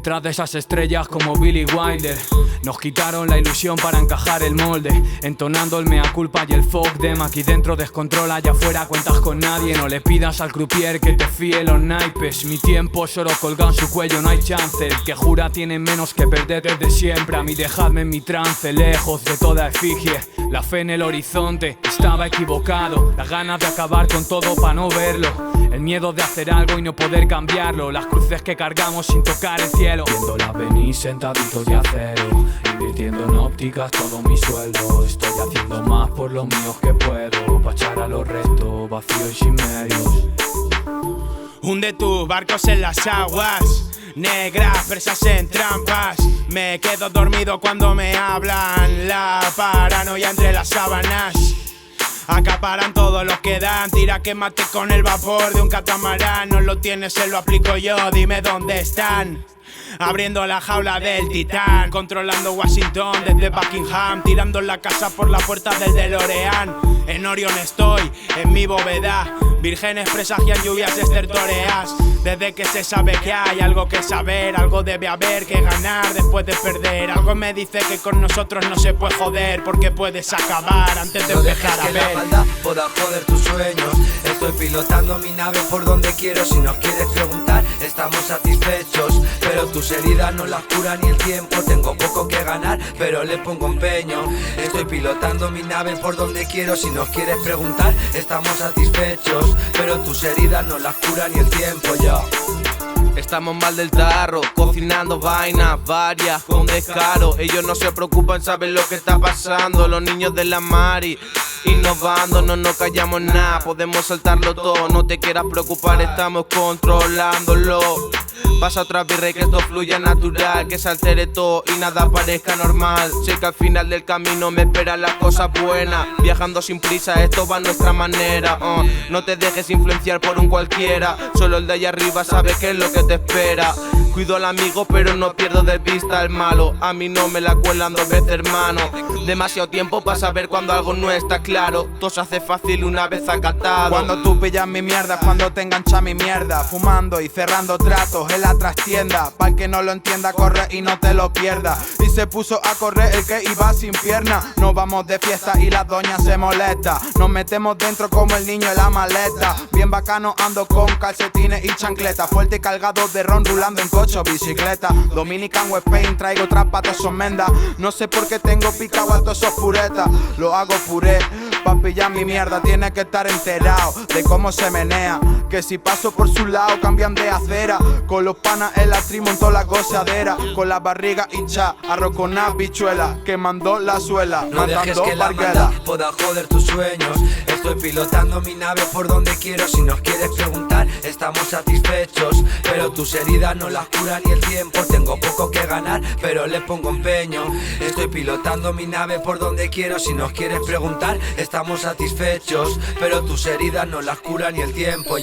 detrás de esas estrellas como Billy Wilder. Nos quitaron la ilusión para encajar el molde, entonando el mea culpa y el fuck them. Aquí dentro descontrola, allá afuera cuentas con nadie. No le pidas al croupier que te fíe los naipes. Mi tiempo es oro colgado en su cuello, no hay chance. El que jura tiene menos que perder desde siempre. A mí dejadme en mi trance, lejos de toda efigie. La fe en el horizonte, estaba equivocado. Las ganas de acabar con todo pa' no verlo. El miedo de hacer algo y no poder cambiarlo. Las cruces que cargamos sin tocar el cielo. Viéndolas venir sentaditos de acero, invirtiendo en ópticas todo mi sueldo. Estoy haciendo más por los míos que puedo, pa' echar a los restos vacíos y sin medios. Hunde tus barcos en las aguas negras, presas en trampas. Me quedo dormido cuando me hablan. La paranoia entre las sábanas. Acaparan todos los que dan. Tira que mate con el vapor de un catamarán. No lo tienes, se lo aplico yo, dime dónde están. Abriendo la jaula del titán, controlando Washington desde Buckingham, tirando la casa por la puerta del DeLorean. En Orion estoy, en mi bóveda. Vírgenes presagian lluvias estertóreas. Desde que se sabe que hay algo que saber, algo debe haber que ganar después de perder. Algo me dice que con nosotros no se puede joder, porque puedes acabar antes de empezar a ver. No dejes que la maldad pueda joder tus sueños. Estoy pilotando mi nave por donde quiero. Si nos quieres preguntar, estamos satisfechos, pero tus heridas no las cura ni el tiempo. Tengo poco que ganar, pero le pongo empeño. Estoy pilotando mi nave por donde quiero. Si nos quieres preguntar, estamos satisfechos, pero tus heridas no las cura ni el tiempo. Estamos mal del tarro, cocinando vainas varias con descaro. Ellos no se preocupan, saben lo que está pasando. Los niños de la Mari, innovando, no nos callamos nada. Podemos saltarlo todo, no te quieras preocupar, estamos controlándolo. Pasa otra birra y que esto fluya natural, que se altere todo y nada parezca normal. Sé que al final del camino me esperan las cosas buenas. Viajando sin prisa, esto va a nuestra manera. No te dejes influenciar por un cualquiera, solo el de allá arriba sabe qué es lo que te espera. Cuido al amigo pero no pierdo de vista al malo. A mí no me la cuelan dos veces, hermano. Demasiado tiempo para saber cuando algo no está claro. Todo se hace fácil una vez acatado. Cuando tú pillas mi mierda, cuando te engancha mi mierda. Fumando y cerrando tratos en la trastienda. Para el que no lo entienda, corre y no te lo pierdas. Y se puso a correr el que iba sin pierna. Nos vamos de fiesta y la doña se molesta. Nos metemos dentro como el niño en la maleta. Bien bacano, ando con calcetines y chancletas. Fuerte y cargado de ron, rulando en coche o bicicleta. Dominican West Pain, traigo trapatos, son mendas. No sé por qué tengo picado a todos esos puretas. Lo hago puré, pa' pillar mi mierda. Tiene que estar enterado de cómo se menea. Que si paso por su lado cambian de acera. Con los panas en la tri montó la gozadera. Con la barriga hincha, arroz con habichuela. Que mandó la suela, no dejes que la maldad pueda joder tus sueños. Estoy pilotando mi nave por donde quiero. Si nos quieres preguntar, estamos satisfechos, pero tus heridas no las cura ni el tiempo. Tengo poco que ganar, pero le pongo empeño. Estoy pilotando mi nave por donde quiero. Si nos quieres preguntar, estamos satisfechos, pero tus heridas no las cura ni el tiempo.